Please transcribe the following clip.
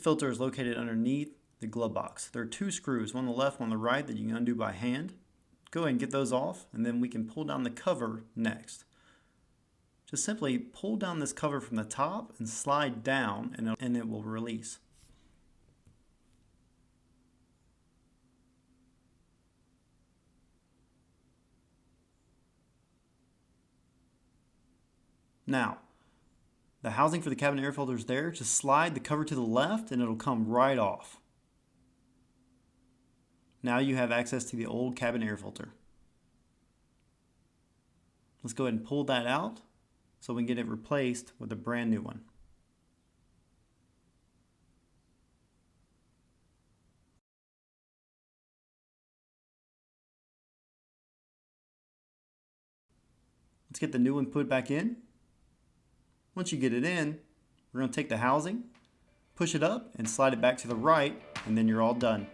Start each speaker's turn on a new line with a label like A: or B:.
A: filter is located underneath the glove box. There are two screws, one on the left, one on the right, that you can undo by hand. Go ahead and get those off, and then we can pull down the cover next. Just simply pull down this cover from the top and slide down, and it will release. Now, the housing for the cabin air filter is there. Just slide the cover to the left and it'll come right off. Now you have access to the old cabin air filter. Let's go ahead and pull that out so we can get it replaced with a brand new one. Let's get the new one put back in. Once you get it in, we're going to take the housing, push it up, and slide it back to the right, and then you're all done.